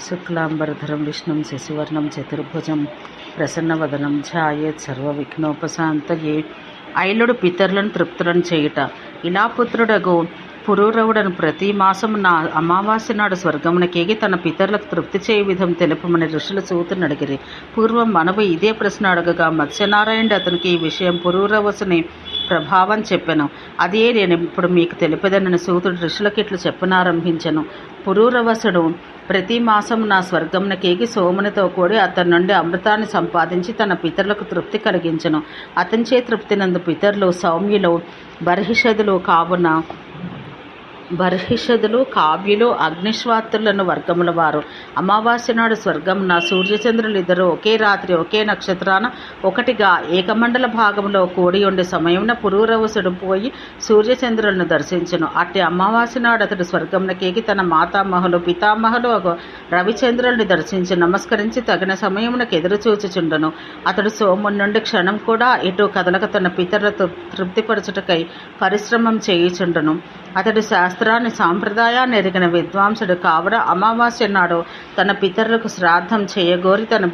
శుక్లాంబరధరం విష్ణుం శశివర్ణం చతుర్భుజం ప్రసన్నవదనం ధ్యాయేత్ సర్వవిఘ్నోపశాంతయే. ఐలుడు పితరులను తృప్తులను చేయుట. ఇలా పుత్రుడగు పురూరవుడను ప్రతి మాసము నా అమావాస్య నాడు స్వర్గమునకేగి తన పితరులకు తృప్తి చేయ విధం తెలుపమని ఋషులు సూతుని అడిగిరి. పూర్వం మనవు ఇదే ప్రశ్న అడగగా మత్స్యనారాయణుడు అతనికి ఈ విషయం పురూరవసుని ప్రభావం చెప్పెను. అదే నేను ఇప్పుడు మీకు తెలిపేదనని సూతుడు ఋషులకు ఇట్లు చెప్పనారంభించెను. పురూరవసుడు ప్రతి మాసం నా స్వర్గమునకేగి సోమునితో కూడి అతని నుండి అమృతాన్ని సంపాదించి తన పితరులకు తృప్తి కలిగించెను. అతనిచే తృప్తినందు పితరులు సౌమ్యులు బర్హిషదులు కావ్యులు అగ్నిశ్వాతులను వర్గముల వారు. అమావాస్య నాడు స్వర్గమున సూర్యచంద్రులు ఇద్దరు ఒకే రాత్రి ఒకే నక్షత్రాన ఒకటిగా ఏకమండల భాగంలో కూడి ఉండే సమయమున పురూరవసుడు పోయి సూర్యచంద్రులను దర్శించెను. అట్టి అమావాస్య నాడు అతడు స్వర్గమునకేగి తన మాతామహులు పితామహులు రవిచంద్రుల్ని దర్శించి నమస్కరించి తగిన సమయమునకు ఎదురు చూచుచుండెను. అతడు సోముని నుండి క్షణం కూడా ఎటు కదలక తన పితరులతో తృప్తిపరచుటకై పరిశ్రమం చేయుచుండెను. అతడు శాస్త్రాన్ని సాంప్రదాయాన్ని ఎరిగిన విద్వాంసుడు కావున అమావాస్య నాడు తన పితరులకు శ్రాద్ధం చేయగోరి తన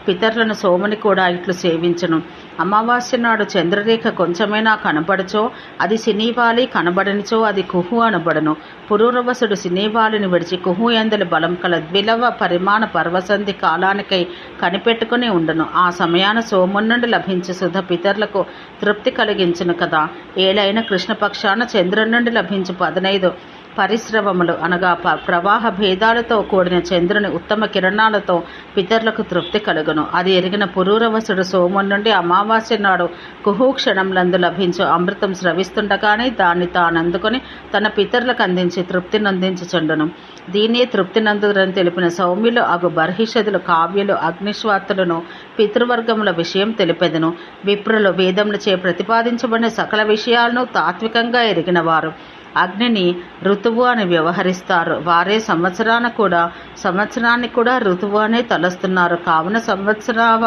పితరులను సోముని కూడా ఇట్లు సేవించను. అమావాస్య నాడు చంద్రరేఖ కొంచెమైనా కనబడచో అది సినీవాలి, కనబడనిచో అది కుహు అనబడను. పురూరవసుడు సినీవాలిని విడిచి కుహు ఎందలి బలం కల ద్విలవ పరిమాణ పర్వసంధి కాలానికై కనిపెట్టుకుని ఉండను. ఆ సమయాన సోముని నుండి లభించే సుధ పితరులకు తృప్తి కలిగించును కదా. ఏలైన కృష్ణపక్షాన చంద్రుని నుండి లభించు 15 పరిశ్రమములు అనగా ప్రవాహ భేదాలతో కూడిన చంద్రుని ఉత్తమ కిరణాలతో పితరులకు తృప్తి కలుగును. అది ఎరిగిన పురూరవసుడు సోముని నుండి అమావాస్య నాడు కుహూక్షణంలందు లభించు అమృతం స్రవిస్తుండగానే దాన్ని తానందుకొని తన పితరులకు అందించి తృప్తి నందించుచుండును. దీనే తృప్తి నందురని తెలిపిన సౌమ్యులు అగు బర్హిషదులు కావ్యులు అగ్నిశ్వాతులను పితృవర్గముల విషయం తెలిపెదను. విప్రులు వేదములచే ప్రతిపాదించబడిన సకల విషయాలను తాత్వికంగా ఎరిగిన వారు అగ్నిని ఋతువు అని వ్యవహరిస్తారు. వారే సంవత్సరాన్ని కూడా ఋతువు అనే తలస్తున్నారు. కావున సంవత్సరావ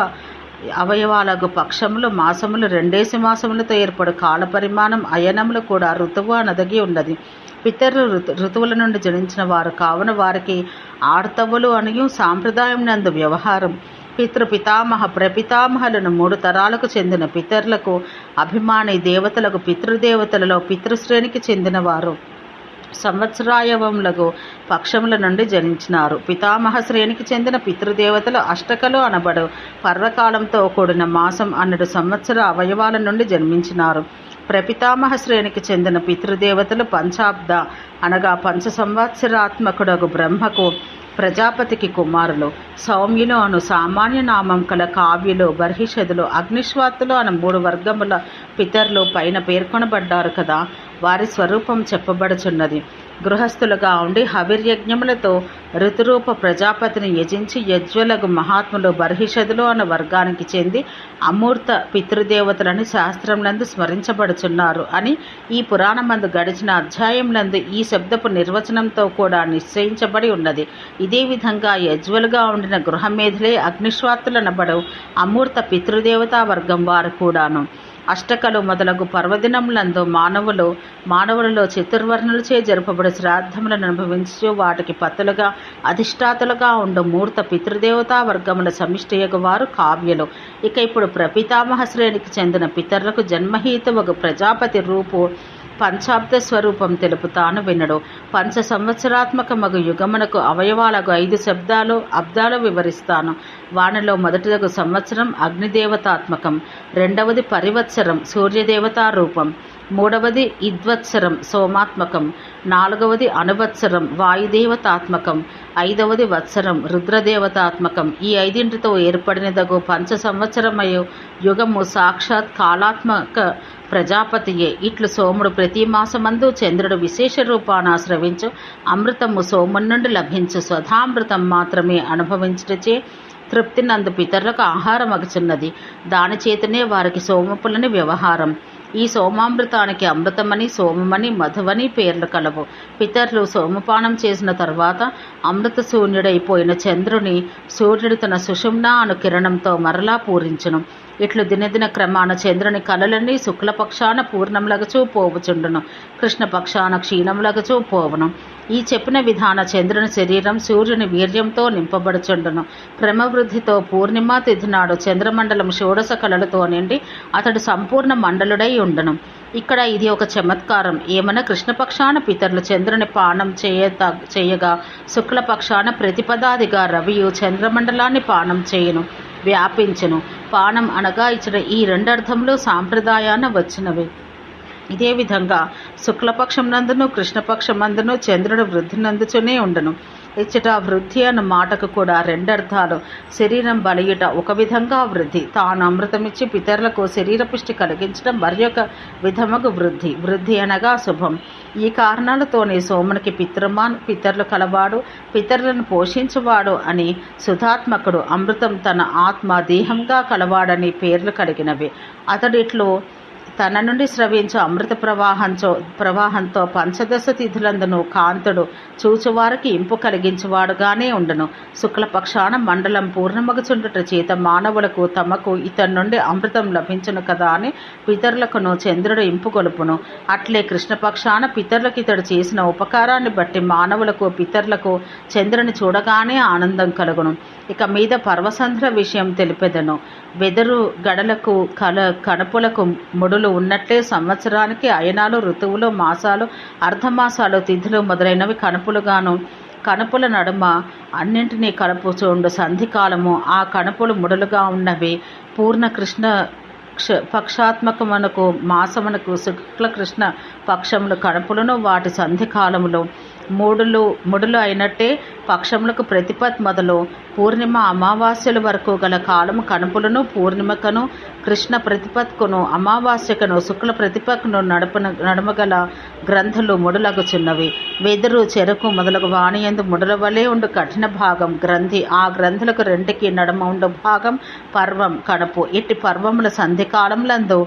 అవయవాలకు పక్షములు మాసములు 2 మాసములతో ఏర్పడు కాల పరిమాణం అయనములు కూడా ఋతువు అనదగి ఉన్నది. పితరులు ఋతువుల నుండి జనించిన వారు కావున వారికి ఆర్తవులు అనియు సాంప్రదాయం నందు వ్యవహారం. పితృపితామహ ప్రపితామహలను 3 తరాలకు చెందిన పితరులకు అభిమాని దేవతలకు పితృదేవతలలో పితృశ్రేణికి చెందిన వారు సంవత్సరాయవములకు పక్షముల నుండి జనించినారు. పితామహ శ్రేణికి చెందిన పితృదేవతలు అష్టకలు అనబడు పర్వకాలంతో కూడిన మాసం అన్నడు సంవత్సర అవయవాల నుండి జన్మించినారు. ప్రపితామహ శ్రేణికి చెందిన పితృదేవతలు పంచాబ్ద అనగా 5 సంవత్సరాత్మకుడగు బ్రహ్మకు ప్రజాపతికి కుమారులు. సౌమ్యులు అను సామాన్య నామం కల కావ్యులు బర్హిషదులు అగ్నిశ్వాతులు అను 3 వర్గముల పితరులు పైన పేర్కొనబడ్డారు కదా. వారి స్వరూపం చెప్పబడుచున్నది. గృహస్థులుగా ఉండి హవిర్యజ్ఞములతో ఋతురూప ప్రజాపతిని యజించి యజ్వలగు మహాత్ములు బర్హిషదులు అన్న వర్గానికి చెంది అమూర్త పితృదేవతలని శాస్త్రములందు స్మరించబడుచున్నారు అని ఈ పురాణమందు గడిచిన అధ్యాయములందు ఈ శబ్దపు నిర్వచనంతో కూడా నిశ్చయించబడి ఉన్నది. ఇదే విధంగా యజ్వలుగా ఉండిన గృహమేధులే అగ్నిశ్వాతులనబడు అమూర్త పితృదేవతా వర్గం వారు కూడాను. అష్టకలు మొదలగు పర్వదినములందు మానవులలో చతుర్వర్ణులచే జరుపబడి శ్రాద్ధములను అనుభవించు వాటికి పతులుగా అధిష్టాతులుగా ఉండు మూర్త పితృదేవతా వర్గముల సమిష్టియగు వారు కావ్యులు. ఇక ఇప్పుడు ప్రపితామహ శ్రేణికి చెందిన పితరులకు జన్మహేతువగు ప్రజాపతి రూపు పంచాబ్ద స్వరూపం తెలుపుతాను వినడు. 5 సంవత్సరాత్మకమగు యుగమునకు అవయవాలకు 5 శబ్దాలు అబ్దాలు వివరిస్తాను. వానిలో మొదటిదగు సంవత్సరం అగ్నిదేవతాత్మకం, 2వది పరివత్సరం సూర్యదేవతా రూపం, 3వది ఇద్వత్సరం సోమాత్మకం, 4వది అనువత్సరం వాయుదేవతాత్మకం, 5వది వత్సరం రుద్రదేవతాత్మకం. ఈ 5టితో ఏర్పడినదగు 5 సంవత్సరమయు యుగము సాక్షాత్ కాలాత్మక ప్రజాపతియే. ఇట్లు సోముడు ప్రతి మాసమందు చంద్రుడు విశేష రూపాన స్రవించు అమృతము సోముని నుండి లభించు స్వధామృతం మాత్రమే అనుభవించుటచే తృప్తి నందు పితరులకు ఆహారం అగుచున్నది. దాని చేతనే వారికి సోమపులని వ్యవహారం. ఈ సోమామృతానికి అమృతమని సోమమని మధువని పేర్లు కలవు. పితరులు సోమపానం చేసిన తర్వాత అమృత శూన్యుడైపోయిన చంద్రుని సూర్యుడు తన సుషుమ్న అను కిరణంతో మరలా పూరించును. ఇట్లు దినదిన క్రమాన చంద్రుని కలలన్నీ శుక్లపక్షాన పూర్ణములగచూ పోవుచుండును, కృష్ణపక్షాన క్షీణములగచూ పోవును. ఈ చెప్పిన విధాన చంద్రుని శరీరం సూర్యుని వీర్యంతో నింపబడుచుండును. క్రమవృద్ధితో పూర్ణిమా తిథి నాడు చంద్రమండలం షోడశ కళలతో నిండి అతడు సంపూర్ణ మండలుడై ఉండును. ఇక్కడ ఇది ఒక చమత్కారం. ఏమన్నా కృష్ణపక్షాన పితరులు చంద్రుని పానం చేయగా శుక్లపక్షాన ప్రతిపదాదిగా రవియు చంద్రమండలాన్ని పానం చేయును, వ్యాపించును. పానం అనగా ఇచ్చిన ఈ రెండర్థములు సాంప్రదాయాన వచ్చినవి. ఇదే విధంగా శుక్లపక్షం నందును కృష్ణపక్షం నందును చంద్రుడు వృద్ధి నందుచునే ఉండను. ఇచ్చట వృద్ధి అన్న మాటకు కూడా రెండర్థాలు. శరీరం బలియుట ఒక విధంగా వృద్ధి, తాను అమృతమిచ్చి పితరులకు శరీర పుష్టి కలిగించడం మరొక విధముగు వృద్ధి. వృద్ధి అనగా శుభం. ఈ కారణాలతోనే సోమునికి పితరులు కలవాడు, పితరులను పోషించువాడు అని సుధాత్మకుడు, అమృతం తన ఆత్మ దేహంగా కలవాడని పేర్లు కలిగినవి. అతడిట్లో తన నుండి స్రవించు అమృత ప్రవాహంతో పంచదశ తిథులందును కాంతుడు చూచువారికి ఇంపు కలిగించువాడుగానే ఉండును. శుక్లపక్షాన మండలం పూర్ణమగుచుండుట చేత మానవులకు తమకు ఇతని నుండి అమృతం లభించును కదా అని పితరులకును చంద్రుడు ఇంపు కొలుపును. అట్లే కృష్ణపక్షాన పితరులకు ఇతడు చేసిన ఉపకారాన్ని బట్టి మానవులకు పితరులకు చంద్రుని చూడగానే ఆనందం కలుగును. ఇక మీద పర్వసంధ్ర విషయం తెలిపెదను. వెదురు గడలకు కణపులకు ముడులు ఉన్నట్లే సంవత్సరానికి అయనాలు, ఋతువులు, మాసాలు, అర్ధమాసాలు, తిథులు మొదలైనవి కణపులుగాను, కణపుల నడుమ అన్నింటినీ కలుపుచుండు సంధికాలము ఆ కణపులు ముడులుగా ఉన్నవి. పూర్ణ కృష్ణ పక్షాత్మకమునకు మాసమునకు శుక్లకృష్ణ పక్షములు కణపులను వాటి సంధికాలములు ముడులు అయినట్టే పక్షములకు ప్రతిపత్ మొదలు పూర్ణిమ అమావాస్యల వరకు గల కాలము కణపులను పూర్ణిమకను కృష్ణ ప్రతిపత్కును అమావాస్యకను శుక్ల ప్రతిపత్కును నడుమగల గ్రంథులు ముడులగుచున్నవి. వెదురు, చెరకు మొదలగు వాణియందు ముడుల వలె ఉండు కఠిన భాగం గ్రంథి. ఆ గ్రంథులకు రెంటికి నడుమ ఉండు భాగం పర్వం, కణపు. ఇట్టి పర్వముల సంధికాలములందు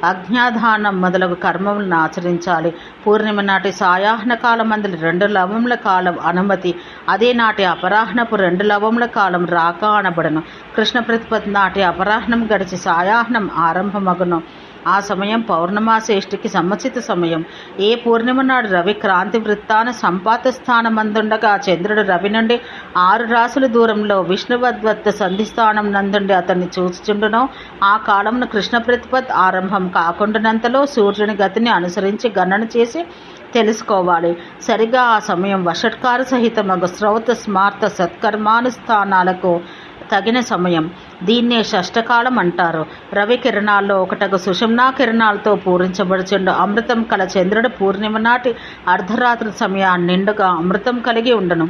అజ్ఞాధానం మొదలగు కర్మములను ఆచరించాలి. పూర్ణిమ నాటి సాయాహ్న కాలమందులు 2 లవముల కాలం అనుమతి. అదే నాటి అపరాహ్నపు 2 లవముల కాలం రాక అనబడను. కృష్ణ ప్రతిపత్తి నాటి అపరాహ్నం గడిచి సాయాహ్నం ఆరంభమగును. ఆ సమయం పౌర్ణమాసేష్టికి సముచిత సమయం. ఏ పూర్ణిమ నాడు రవి క్రాంతి వృత్తాన సంపాత స్థానమందుండగా చంద్రుడు రవి నుండి 6 రాసుల దూరంలో విష్ణువద్వత్ సంధిస్థానం నందుండి అతన్ని చూచుచుండునో ఆ కాలంను కృష్ణ ప్రతిపత్ ఆరంభం కాకుండానంతలో సూర్యుని గతిని అనుసరించి గణన చేసి తెలుసుకోవాలి. సరిగా ఆ సమయం వషట్కార సహితమగు శ్రౌత స్మార్త సత్కర్మానుష్ఠానాలకు తగిన సమయం. దీన్నే షష్టకాలం అంటారు. రవి కిరణాల్లో ఒకటగు సుషుమ్నా కిరణాలతో పూరించబడుచుండు అమృతం కల చంద్రుడు పూర్ణిమ నాటి అర్ధరాత్రి సమయాన్ని నిండుగా అమృతం కలిగి ఉండను.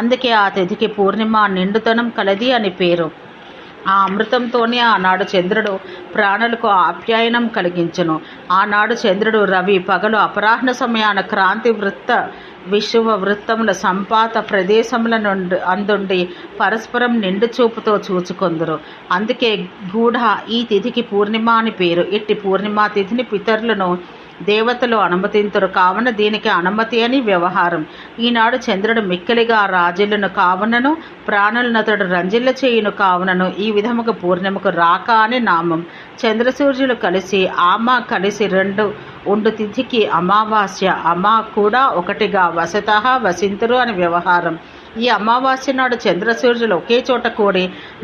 అందుకే ఆ తిథికి పూర్ణిమ నిండుతనం కలది అని పేరు. ఆ అమృతంతోనే ఆనాడు చంద్రుడు ప్రాణులకు ఆప్యాయనం కలిగించును. ఆనాడు చంద్రుడు రవి పగలు అపరాహ్న సమయాన క్రాంతి విశ్వ వృత్తముల సంపాత ప్రదేశముల నుండి అందుండి పరస్పరం నిండు చూపుతో చూచుకొందురు. అందుకే గూఢ ఈ తిథికి పూర్ణిమ అని పేరు. ఇట్టి పూర్ణిమ తిథిని పితరులను దేవతలు అనుమతింతురు కావున దీనికి అనుమతి అని వ్యవహారం. ఈనాడు చంద్రుడు మిక్కిలిగా రాజిల్లును కావునను ప్రాణులనతడు రంజిల్ల చేయును కావునను ఈ విధముగా పూర్ణిమకు రాక అని నామం. చంద్రసూర్యులు కలిసి కలిసి 2 ఉండు తిథికి అమావాస్య కూడా ఒకటిగా వసతః వసింతురు అని వ్యవహారం. ఈ అమావాస్య నాడు చంద్రసూర్యులు ఒకే చోట కూడి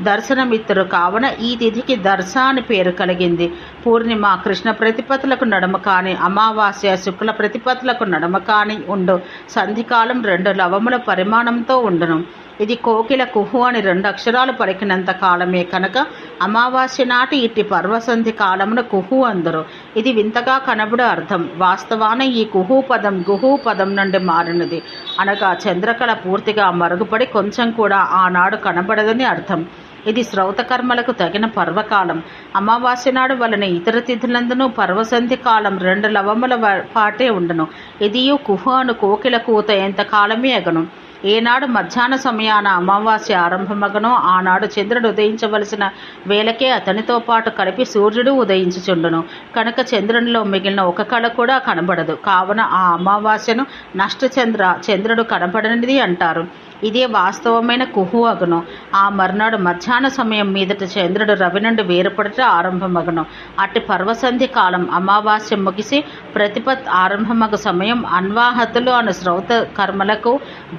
దర్శనమిత్తురు కావున ఈ తిథికి దర్శ అని పేరు కలిగింది. పూర్ణిమ కృష్ణ ప్రతిపత్తులకు నడుమ కాని అమావాస్య శుక్ల ప్రతిపత్తులకు నడుమ కాని ఉండు సంధికాలం 2 లవముల పరిమాణంతో ఉండును. ఇది కోకిల కుహు అని 2 అక్షరాలు పలికినంత కాలమే కనుక అమావాస్య నాటి ఇట్టి పర్వసంధి కాలమును కుహు అందరు. ఇది వింతగా కనబడు అర్థం. వాస్తవాన ఈ కుహు పదం గుహు పదం నుండి మారినది. అనగా చంద్రకళ పూర్తిగా మరుగుపడి కొంచెం కూడా ఆనాడు కనబడదని అర్థం. ఇది శ్రౌతకర్మలకు తగిన పర్వకాలం. అమావాస్య నాడు వలన ఇతర తిథులందునూ పర్వసంధి కాలం 2 లవముల పాటే ఉండను. ఇదియు కుహు అను కోకిల కూత ఎంత కాలమే అగను. ఏనాడు మధ్యాహ్న సమయాన అమావాస్య ఆరంభమగనో ఆనాడు చంద్రుడు ఉదయించవలసిన వేళకే అతనితో పాటు కలిపి సూర్యుడు ఉదయించుచుండును. కనుక చంద్రునిలో మిగిలిన ఒక కళ కూడా కనబడదు. కావున ఆ అమావాస్యను చంద్రుడు కనబడనిది అంటారు. ఇదే వాస్తవమైన కుహు అగును. ఆ మర్నాడు మధ్యాహ్న సమయం మీదట చంద్రుడు రవి నుండి వేరుపడుట ఆరంభమగును. అట్టి పర్వసంధి కాలం అమావాస్య ముగిసి ప్రతిపత్ ఆరంభమగు సమయం అన్వాహతులు అను శ్రౌత కర్మలకు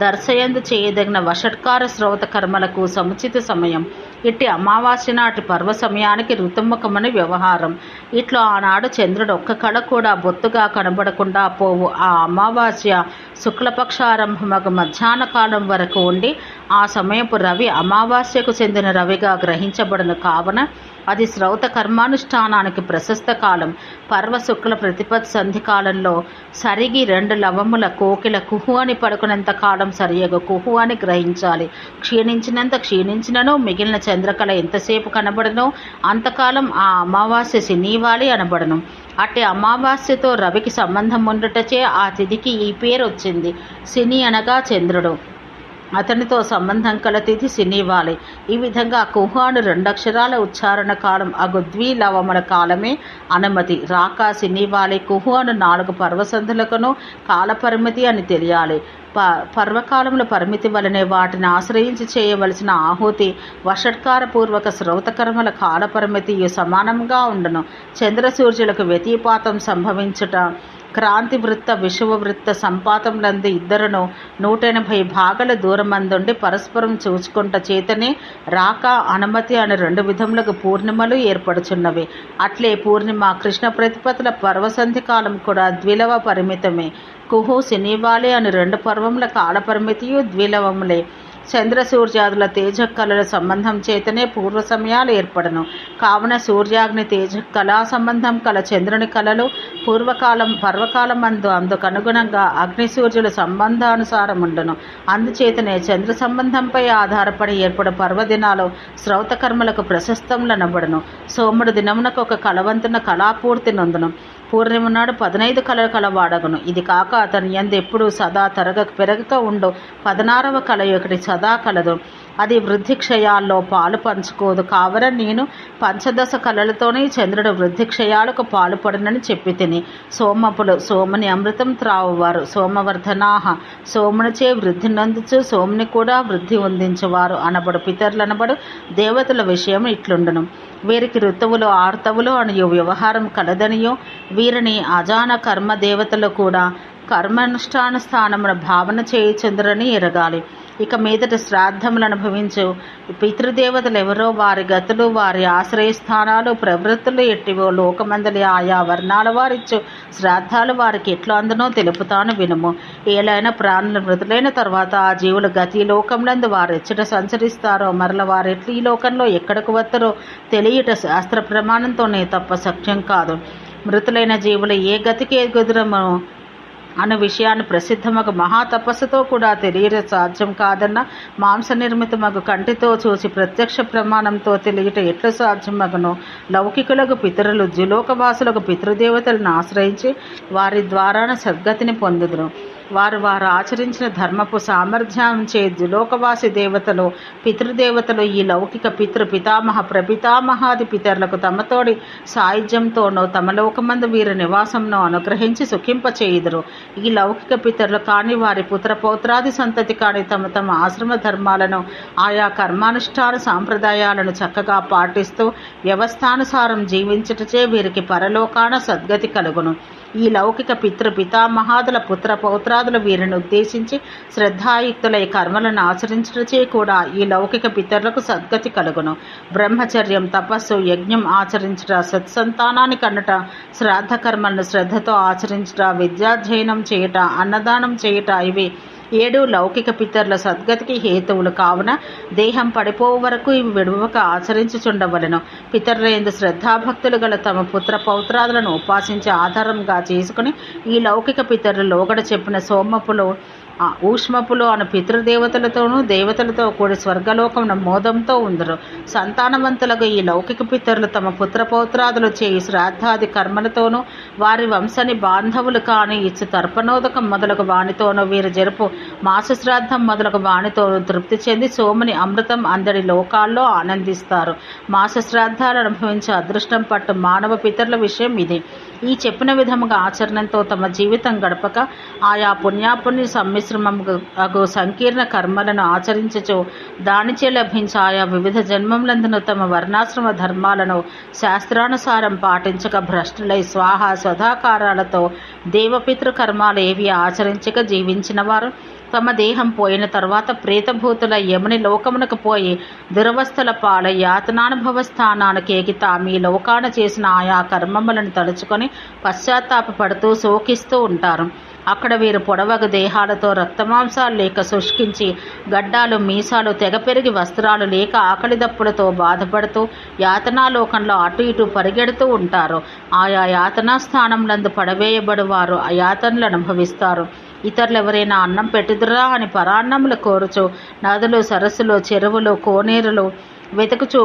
దర్శయందు చేయదగిన వషట్కార శ్రౌత కర్మలకు సముచిత సమయం. ఇట్టి అమావాస్య నాటి పర్వ సమయానికి ఋతుముఖమని వ్యవహారం. ఇట్లా ఆనాడు చంద్రుడు ఒక్క కళ కూడా బొత్తుగా కనబడకుండా పోవు ఆ అమావాస్య శుక్లపక్షారంభమగు మధ్యాహ్న కాలం వరకు ఉండి ఆ సమయపు రవి అమావాస్యకు చెందిన రవిగా గ్రహించబడును. కావున అది శ్రౌత కర్మానుష్ఠానానికి ప్రశస్త కాలం. పర్వ శుక్ల ప్రతిపత్ సంధి కాలంలో సరిగి 2 లవముల కోకిల కుహు అని పడుకునేంత కాలం సరియగు కుహు అని గ్రహించాలి. క్షీణించినంత క్షీణించినను మిగిలిన చంద్రకళ ఎంతసేపు కనబడనో అంతకాలం ఆ అమావాస్య శనివాలి అనబడను. అట్టి అమావాస్యతో రవికి సంబంధం ఉండుటచే ఆ తిథికి ఈ పేరు వచ్చింది. శని అనగా చంద్రుడు, అతనితో సంబంధం కల తిథి శనివాలి. ఈ విధంగా కుహాను 2 అక్షరాల ఉచ్చారణ కాలం అగు ద్విలవముల కాలమే అనుమతి. రాక శనివాలి కుహు అను 4 పర్వసంధులకును కాలపరిమితి అని తెలియాలి. పర్వకాలముల పరిమితి వలనే వాటిని ఆశ్రయించి చేయవలసిన ఆహుతి వషట్కారపూర్వక శ్రౌతకర్మల కాలపరిమితి సమానంగా ఉండును. చంద్రసూర్యులకు వ్యతిపాతం సంభవించుట క్రాంతి వృత్త విషువవృత్త సంపాతములందు ఇద్దరును 180 భాగాల దూరమందుండి పరస్పరం చూచుకుంట చేతనే రాక అనుమతి అని 2 విధములకు పూర్ణిమలు ఏర్పడుచున్నవి. అట్లే పూర్ణిమ కృష్ణ ప్రతిపతుల పర్వసంధి కాలం కూడా ద్విలవ పరిమితమే. కుహు శనివాలి అని 2 పర్వముల కాలపరిమితియు ద్విలవములే. చంద్ర సూర్యాదుల తేజకళల సంబంధం చేతనే పూర్వ సమయాలు ఏర్పడను. కావున సూర్యాగ్ని తేజ కళా సంబంధం కల చంద్రుని కళలు పర్వకాలం అందుకనుగుణంగా అగ్ని సూర్యుల సంబంధానుసారం ఉండును. అందుచేతనే చంద్ర సంబంధంపై ఆధారపడి ఏర్పడు పర్వదినాలు శ్రౌతకర్మలకు ప్రశస్తములనబడును. సోముడు దినమునకు ఒక కళవంతున కళాపూర్తి నొందును. పూర్ణిమ నాడు 15 కళలు కలవాడగును. ఇది కాక అతని యందు ఎప్పుడు సదా పెరగక ఉండు 16వ కళ ఒకటి సదా కలదు. అది వృద్ధి క్షయాల్లో పాలు పంచుకోదు. కావున నేను పంచదశ కళలతోనే చంద్రుడు వృద్ధి క్షయాలకు పాలుపడనని చెప్పి తిని. సోముని అమృతం త్రావువారు సోమవర్ధనాహ సోమునిచే వృద్ధి నందుచు సోముని కూడా వృద్ధి పొందించువారు అనబడు పితరులనబడు దేవతల విషయం ఇట్లుండును. వీరికి ఋతువులు ఆర్తవులు అనియు వ్యవహారం కలదనియో వీరిని అజాన కర్మ దేవతలు కూడా కర్మానుష్ఠాన స్థానమున భావన చేయుచుందరని ఎరగాలి. ఇక మీదట శ్రాద్ధములు అనుభవించు పితృదేవతలు ఎవరో వారి గతులు వారి ఆశ్రయస్థానాలు ప్రవృత్తులు ఎట్టివో లోకమందలి ఆయా వర్ణాల వారిచ్చు శ్రాద్ధాలు వారికి ఎట్లా అందునో తెలుపుతాను వినుము. ఏలైనా ప్రాణులు మృతులైన తర్వాత ఆ జీవులు గతి లోకంలందు వారు ఎచ్చట సంచరిస్తారో మరల వారెట్లు ఈ లోకంలో ఎక్కడకు వస్తారో తెలియట శాస్త్ర ప్రమాణంతోనే తప్ప సత్యం కాదు. మృతులైన జీవులు ఏ గతికి ఎగుదురమో అనే విషయాన్ని ప్రసిద్ధమగు మహాతపస్సుతో కూడా తెలియట సాధ్యం కాదన్న మాంస నిర్మితమగు కంటితో చూసి ప్రత్యక్ష ప్రమాణంతో తెలియట ఎట్లు సాధ్యమగును. లౌకికులకు పితరులు ద్యులోకవాసులకు పితృదేవతలను ఆశ్రయించి వారి ద్వారాన సద్గతిని పొందుదురు. వారు ఆచరించిన ధర్మపు సామర్థ్యం చే ద్యులోకవాసి దేవతలు పితృదేవతలు ఈ లౌకిక పితామహ ప్రపితామహాది పితరులకు తమతోడి సాయుధ్యంతోనో తమ లోకమందు వీరి నివాసంను అనుగ్రహించి సుఖింపచేయుదురు. ఈ లౌకిక పితరులు కాని వారి పుత్ర పౌత్రాది సంతతి కాని తమ ఆశ్రమ ధర్మాలను ఆయా కర్మానుష్ఠాన సాంప్రదాయాలను చక్కగా పాటిస్తూ వ్యవస్థానుసారం జీవించుటచే వీరికి పరలోకాన సద్గతి కలుగును. ఈ లౌకిక పితామహాదుల పుత్ర పౌత్రాదులు వీరిని ఉద్దేశించి శ్రద్ధాయుక్తులై కర్మలను ఆచరించుటచే కూడా ఈ లౌకిక పితరులకు సద్గతి కలుగును. బ్రహ్మచర్యం తపస్సు యజ్ఞం ఆచరించుట సత్సంతానాన్ని కన్నుట శ్రాద్ధ కర్మలను శ్రద్ధతో ఆచరించుట విద్యాధ్యయనం చేయుట అన్నదానం చేయుట ఇవి 7 లౌకిక పితరుల సద్గతికి హేతువులు. కావున దేహం పడిపోవు వరకు ఇవి విడువక ఆచరించుచుండవలెను. పితరుల యందు శ్రద్ధాభక్తులు గల తమ పుత్ర పౌత్రాదులను ఉపాసించే ఆధారంగా చేసుకుని ఈ లౌకిక పితరులు లోగడ చెప్పిన సోమపులు ఊష్మపులు అను పితృదేవతలతోనూ దేవతలతో కూడి స్వర్గలోకమున మోదంతో ఉందరు. సంతానవంతులకు ఈ లౌకిక పితరులు తమ పుత్ర పౌత్రాదులు చేయి శ్రాద్ధాది కర్మలతోనూ వారి వంశని బాంధవులు కాని ఇచ్చు తర్పణోదకం మొదలగు వానితోనూ వీరు జరుపు మాస శ్రాద్ధం మొదలగు వానితోనూ తృప్తి చెంది సోముని అమృతం అందరి లోకాల్లో ఆనందిస్తారు. మాస శ్రాద్ధాలు అనుభవించే అదృష్టం పట్టు మానవ పితరుల విషయం ఇది. ఈ చెప్పిన విధముగా ఆచరణతో తమ జీవితం గడపక ఆయా పుణ్యాపుణ్య సమ్మిశ్రమగు సంకీర్ణ కర్మలను ఆచరించచో దానిచే లభించి ఆయా వివిధ జన్మములందును తమ వర్ణాశ్రమ ధర్మాలను శాస్త్రానుసారం పాటించక భ్రష్టులై స్వాహ స్వధాకారాలతో దేవపితృ కర్మాలు ఏవి ఆచరించక జీవించిన వారు తమ దేహం పోయిన తర్వాత ప్రేతభూతుల యముని లోకమునకు పోయి దురవస్థల పాల యాతనానుభవ స్థానానికి ఎగి తాము ఈ లోకాన చేసిన ఆయా కర్మములను తలుచుకొని పశ్చాత్తాపడుతూ శోకిస్తూ ఉంటారు. అక్కడ వీరు పొడవగు దేహాలతో రక్తమాంసాలు లేక శుష్కించి గడ్డాలు మీసాలు తెగ పెరిగి వస్త్రాలు లేక ఆకలి దప్పులతో బాధపడుతూ యాతనాలోకంలో అటు ఇటు పరిగెడుతూ ఉంటారు. ఆయా యాతనా స్థానంలందు పడవేయబడువారు ఆ యాతనలు అనుభవిస్తారు. ఇతరులు ఎవరైనా అన్నం పెట్టుదురా అని పరాన్నములు కోరుచు నదులు సరస్సులు చెరువులు కోనేరులు వెతుకుచూ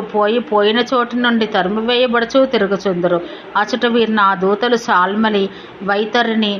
పోయిన చోటు నుండి తరిమివేయబడుచూ తిరుగుచుందరు. అచట వీరిని ఆ దూతలు సాల్మలి వైతరిని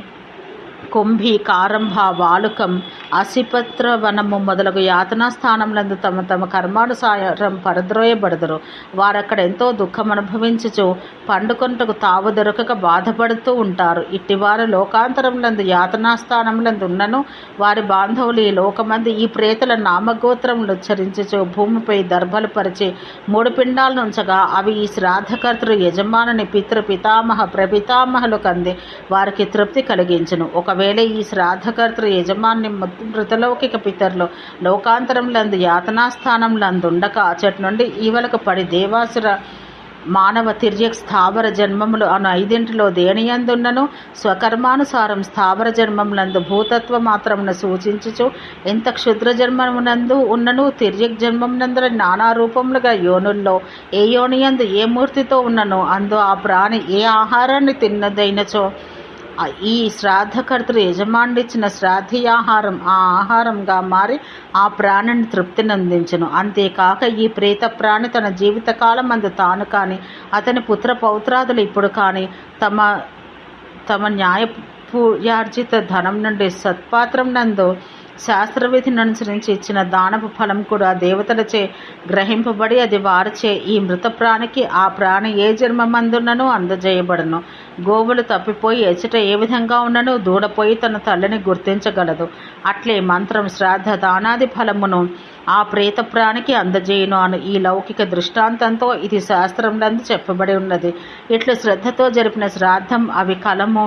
కుంభి కారంభ వాలుకం అసిపత్ర వనము మొదలగు యాతనా స్థానములందు తమ తమ కర్మానుసారం పరద్రోయబడదురు. వారక్కడ ఎంతో దుఃఖం అనుభవించుచు పండుకొంటకు తావు దొరకక బాధపడుతూ ఉంటారు. ఇట్టివారు లోకాంతరములందు యాతనా స్థానములందు ఉన్నను వారి బాంధవులు ఈ లోకమందు ఈ ప్రేతల నామగోత్రములు ఉచ్చరించుచు భూమిపై దర్భలు పరిచి 3 పిండాలను ఉంచగా అవి ఈ శ్రాద్ధకర్తృ యజమానుని పితామహ ప్రపితామహులు కంది వారికి తృప్తి కలిగించును. ఒకవేళ ఈ శ్రాద్ధకర్తృ యజమాని మృతలౌకిక పితరులు లోకాంతరములందు యాతనాస్థానములందుండక అచటి నుండి ఈవలకు పడి దేవాసుర మానవ తిర్యక్ స్థావర జన్మములు అను 5 దేనియందున్నను స్వకర్మానుసారం స్థావర జన్మములందు భూతత్వ మాత్రమును సూచించుచు ఎంత క్షుద్ర జన్మమునందు ఉన్నను తిర్యక్ జన్మమునందు నానా రూపములుగా యోనుల్లో ఏ యోనియందు ఏ మూర్తితో ఉన్నను అందు ఆ ప్రాణి ఏ ఆహారాన్ని తిన్నదైనచో ఈ శ్రాద్ధకర్తృ యజమానుడిచ్చిన శ్రాద్ధీయాహారం ఆ ఆహారంగా మారి ఆ ప్రాణిని తృప్తినందించును. అంతేకాక ఈ ప్రేత ప్రాణి తన జీవితకాలం అందు తాను కానీ అతని పుత్ర పౌత్రాదులు ఇప్పుడు కానీ తమ న్యాయపూర్యార్జిత ధనం నుండి సత్పాత్రం నందు శాస్త్రవిధిని అనుసరించి ఇచ్చిన దానపు ఫలం కూడా దేవతలచే గ్రహింపబడి అది వారిచే ఈ మృత ప్రాణికి ఆ ప్రాణి ఏ జన్మమందున్నను అందజేయబడును. గోవులు తప్పిపోయి ఎచ్చట ఏ విధంగా ఉన్నను దూడపోయి తన తల్లిని గుర్తించగలదు. అట్లే మంత్రం శ్రాద్ధ దానాది ఫలమును ఆ ప్రేత ప్రాణికి అందజేయును అను ఈ లౌకిక దృష్టాంతంతో ఇది శాస్త్రములందు చెప్పబడి ఉన్నది. ఇట్లు శ్రద్ధతో జరిపిన శ్రాద్ధం అవి కలము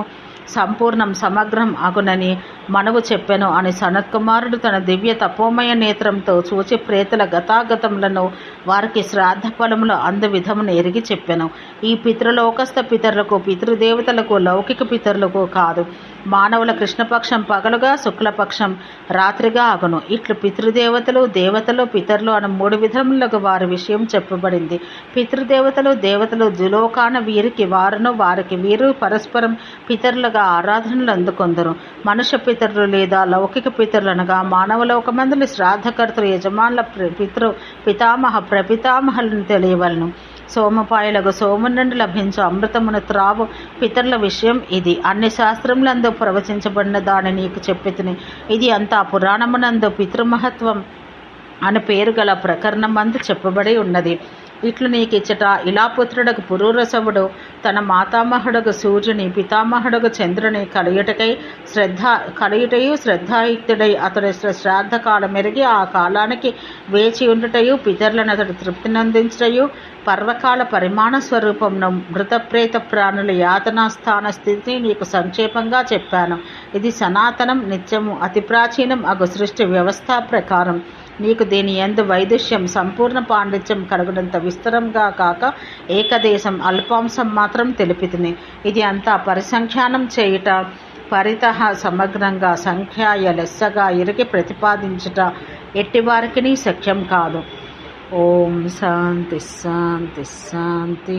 సంపూర్ణం సమగ్రం అగునని మనవు చెప్పెను అని సనత్కుమారుడు తన దివ్య తపోమయ నేత్రంతో చూచి ప్రేతల గతాగతములను వారికి శ్రాద్ధ ఫలములు అందు విధమును ఎరిగి చెప్పెను. ఈ పితృలోకస్థ పితరులకు పితృదేవతలకు లౌకిక పితరులకు కాదు. మానవుల కృష్ణపక్షం పగలుగా శుక్లపక్షం రాత్రిగా అగును. ఇట్లు పితృదేవతలు దేవతలు పితరులు అను 3 విధములకు వారి విషయం చెప్పబడింది. పితృదేవతలు దేవతలు దులోకాన వీరికి వారును వారికి వీరు పరస్పరం పితరులుగా ఆరాధనలు అందుకొందరు. మనుష్య పితరులు లేదా లౌకిక పితరులు అనగా మానవలోకమందుని శ్రాద్ధకర్తృ యజమానుల పితామహ ప్రపితామహులను తెలియవలను. సోమపాయలకు సోము నుండి లభించు అమృతమును త్రావు పితరుల విషయం ఇది. అన్ని శాస్త్రములందు ప్రవచించబడిన దాని నీకు చెప్పితిని. ఇది అంతా పురాణమునందు పితృమహత్వం అని పేరు గల ప్రకరణమందు చెప్పబడి ఉన్నది. ఇట్లు నీకిచ్చట ఇలాపుత్రుడకు పురూరసవుడు తన మాతామహుడకు సూర్యుని పితామహుడకు చంద్రుని కలియుటయు శ్రద్ధాయుక్తుడై అతడి శ్రాద్ధ కాలం మెరిగి ఆ కాలానికి వేచి ఉండుటయు పితరులను అతడు తృప్తినందించుటయు పర్వకాల పరిమాణ స్వరూపమును మృతప్రేత ప్రాణుల యాతనా స్థాన స్థితిని నీకు సంక్షేపంగా చెప్పాను. ఇది సనాతనం నిత్యము అతి ప్రాచీనం అగు సృష్టి వ్యవస్థ ప్రకారం నీకు దీని యందు వైదుష్యం సంపూర్ణ పాండిత్యం కలుగునంత విస్తరంగా కాక ఏకదేశం అల్పాంశం మాత్రం తెలిపితిని. ఇది అంతా పరిసంఖ్యానం చేయుట పరితః సమగ్రంగా సంఖ్యాయ లెస్సగా ఇరిగి ప్రతిపాదించుట ఎట్టివారికి శక్యం కాదు. ఓం శాంతి శాంతి శాంతి.